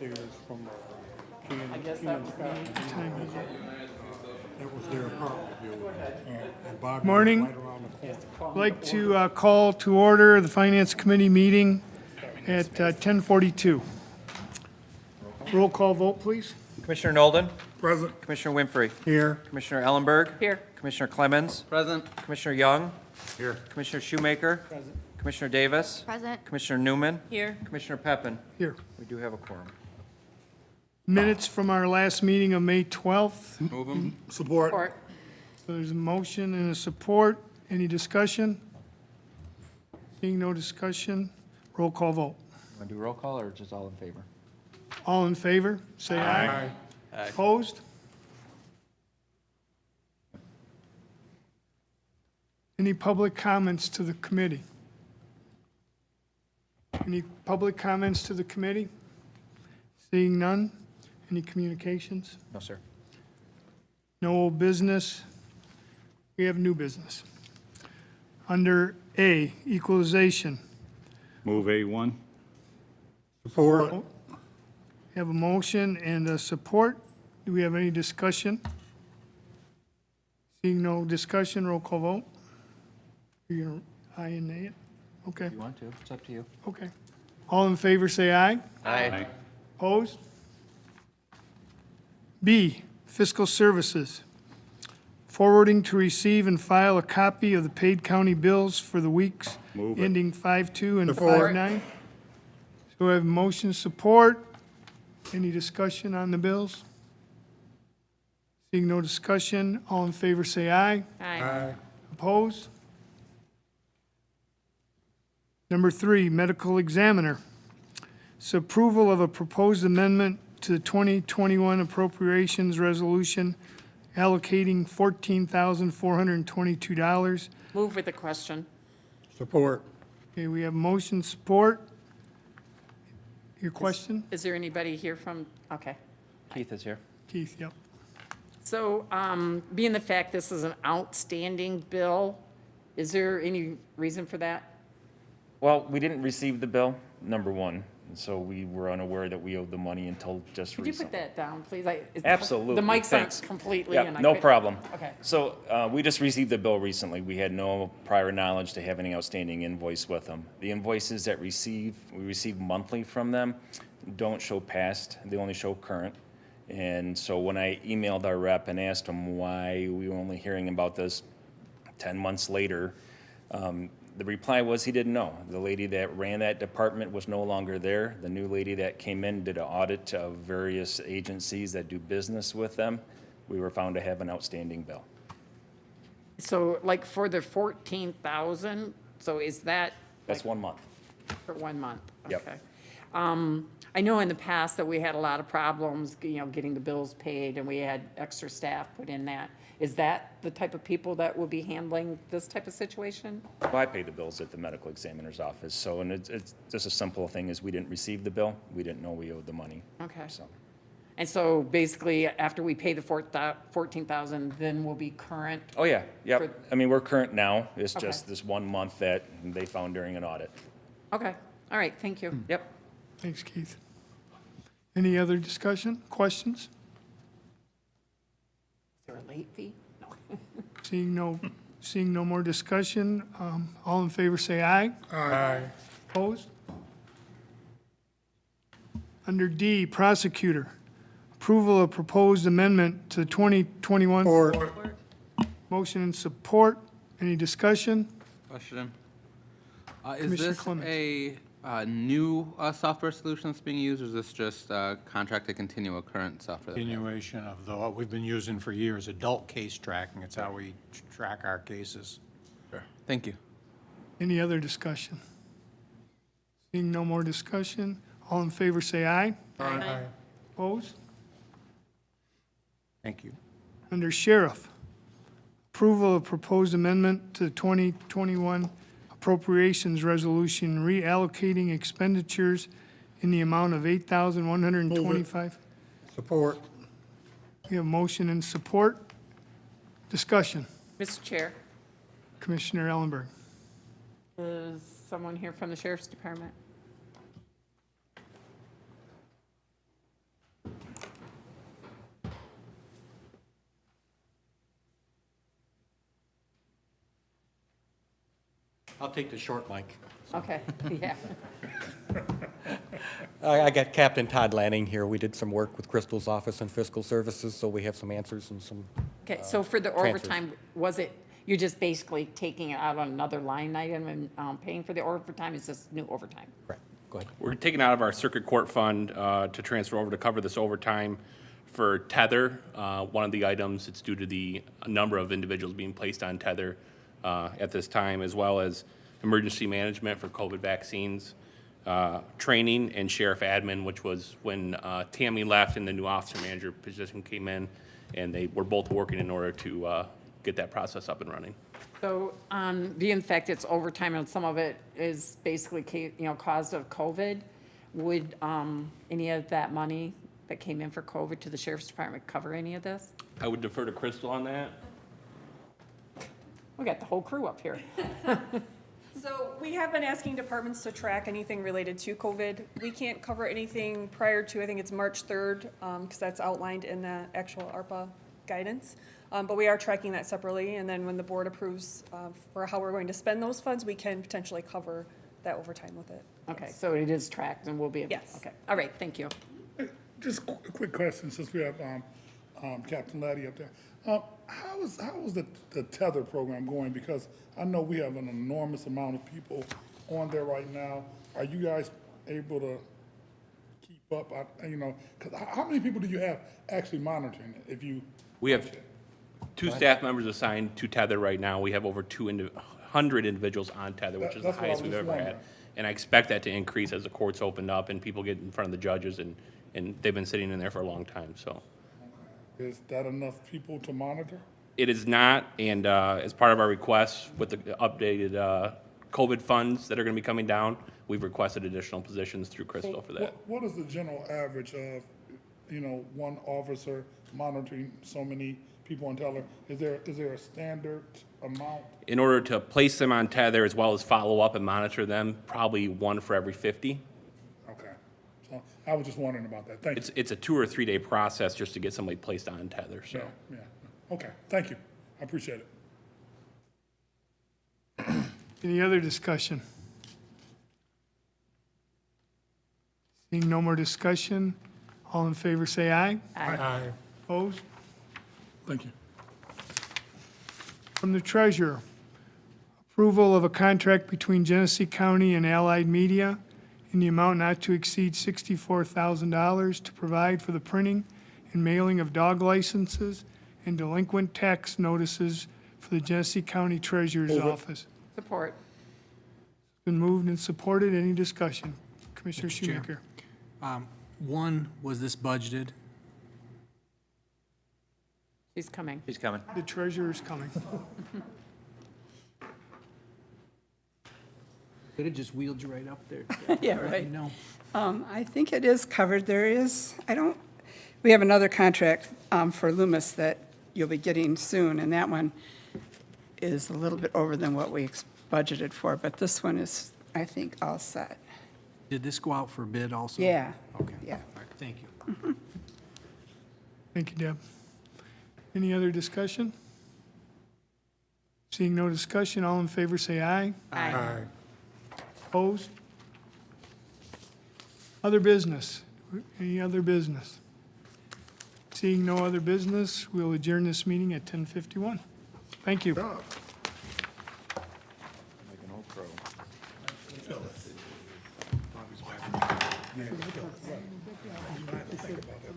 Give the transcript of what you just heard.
upstairs from I guess that was That was their apartment building. And Bobby Morning. was right around the corner. I'd like to call to order the Finance Committee meeting at 10:42. Roll call vote, please. Commissioner Nolden, Present. Commissioner Winfrey, Here. Commissioner Ellenberg, Here. Commissioner Clemens, Present. Commissioner Young, Here. Commissioner Shoemaker, Commissioner Davis, Present. Commissioner Newman, Here. Commissioner Peppin. Here. We do have a quorum. Minutes from our last meeting of May 12th. Move them. Support. Support. So there's a motion and a support. Any discussion? Seeing no discussion, roll call vote. Want to do roll call or just all in favor? All in favor, say aye. Aye. Opposed? Any public comments to the committee? Any public comments to the committee? Seeing none? Any communications? No, sir. No old business. We have new business. Under A, equalization. Move A1. Support. We have a motion and a support. Do we have any discussion? Seeing no discussion, roll call vote. You're going to aye and nay it? Okay, If you want to, it's up to you. okay. All in favor, say aye. Aye. Opposed? B, fiscal services. Forwarding to receive and file a copy of the paid county bills for the weeks Move it. ending 5/2 and Support. 5/9. So we have motion support. Any discussion on the bills? Seeing no discussion, all in favor say aye. Aye. Opposed? Number 3, medical examiner. It's approval of a proposed amendment to the 2021 appropriations resolution allocating $14,422. Move with a question. Support. Okay, we have motion support. Your question, Is there anybody here from, okay. Keith is here. Keith? Yep. So, being the fact this is an outstanding bill, is there any reason for that? Well, we didn't receive the bill, number one, and so we were unaware that we owed the money until just Could you put recently. that down, please? Absolutely, The mics thanks. aren't completely. Yeah, and I no couldn't- problem. Okay. So we just received the bill recently. We had no prior knowledge to have any outstanding invoice with them. The invoices that we receive monthly from them, don't show past, they only show current. And so when I emailed our rep and asked him why we were only hearing about this 10 months later, the reply was he didn't know. The lady that ran that department was no longer there. The new lady that came in did an audit of various agencies that do business with them. We were found to have an outstanding bill. So like for the 14,000, so is that That's 1 month. for 1 month? Yep. Okay. I know in the past that we had a lot of problems, getting the bills paid, and we had extra staff put in that. Is that the type of people that will be handling this type of situation? Well, I pay the bills at the medical examiner's office, so, and it's just a simple thing is we didn't receive the bill. We didn't know we owed the money. Okay. So, And so basically, after we pay the 14,000, then we'll be current? oh, yeah, For- yep. I mean, we're current now. It's Okay. just this 1 month that they found during an audit. Okay, all right, thank you. Yep. Thanks, Keith. Any other discussion, questions? Is there a late fee? No. Seeing no more discussion, all in favor say aye. Aye. Opposed? Under D, prosecutor, approval of proposed amendment to 2021. Support. Motion and support. Any discussion? Question. Is Commissioner this Clemens. a new software solution that's being used, or is this just a contract to continue a current software? that we have? Continuation of what we've been using for years, adult case tracking. It's how we track our cases. Sure. Thank you. Any other discussion? Seeing no more discussion, all in favor say aye. Aye. Opposed? Thank you. Under sheriff, approval of proposed amendment to the 2021 appropriations resolution reallocating expenditures in the amount of $8,125. Support. We have motion and support. Discussion. Mr. Chair, Commissioner Ellenberg. is someone here from the Sheriff's Department? take the short mic. Okay, yeah. I got Captain Todd Lanning here. We did some work with Crystal's Office and Fiscal Services, so we have some answers and some, Okay, so for the transfers. overtime, was it, you're just basically taking it out on another line item and paying for the overtime? Is this new overtime? correct, go ahead. We're taking out of our circuit court fund to transfer over to cover this overtime for tether. One of the items, it's due to the number of individuals being placed on tether at this time, as well as emergency management for COVID vaccines, training, and sheriff admin, which was when Tammy left and the new officer manager position came in, and they were both working in order to get that process up and running. So, being the fact it's overtime and some of it is basically, caused of COVID, would any of that money that came in for COVID to the sheriff's department cover any of this? I would defer to Crystal on that. We got the whole crew up here. So we have been asking departments to track anything related to COVID. We can't cover anything prior to, I think it's March 3rd, because that's outlined in the actual ARPA guidance. But we are tracking that separately, and then when the board approves for how we're going to spend those funds, we can potentially cover that overtime with it. Okay, so it is tracked and will be. Yes. Okay, all right, thank you. Just a quick question, since we have Captain Laddie up there. How is the tether program going? Because I know we have an enormous amount of people on there right now. Are you guys able to keep up? Because how many people do you have actually monitoring it? If you We have 2 staff members assigned to tether right now. We have over 200 individuals on tether, which is the That's what I highest was we've just ever had. wondering. And I expect that to increase as the courts opened up and people get in front of the judges, and they've been sitting in there for a long time, so. is that enough people to monitor? It is not, and as part of our request with the updated COVID funds that are gonna be coming down, we've requested additional positions through Crystal for that. What is the general average of, one officer monitoring so many people on teller? Is there a standard amount? In order to place them on tether as well as follow up and monitor them, probably 1 for every 50. Okay, so I was just wondering about that. Thank you. It's a 2 or 3 day process just to get somebody placed on tether, so. Yeah, okay, thank you. I appreciate it. Any other discussion? Seeing no more discussion, all in favor say aye. Aye. Opposed? Thank you. From the treasurer, approval of a contract between Genesee County and Allied Media in the amount not to exceed $64,000 to provide for the printing and mailing of dog licenses and delinquent tax notices for the Genesee County Treasurer's Office. Support. Been moved and supported. Any discussion? Commissioner Mr. Chair. Shoemaker. One, was this budgeted? She's coming. He's coming. The treasurer's coming. Could have just wheeled you right up there. Yeah, right. No. I think it is covered. We have another contract for Loomis that you'll be getting soon, and that one is a little bit over than what we budgeted for, but this one is, I think, all set. Did this go out for bid also? Yeah. Okay. Yeah. All right, thank you. Thank you, Deb. Any other discussion? Seeing no discussion, all in favor say aye. Aye. Opposed? Other business? Any other business? Seeing no other business, we'll adjourn this meeting at 10:51. Thank you. Job. Like an old crow. Yeah, you know, I have to think about that.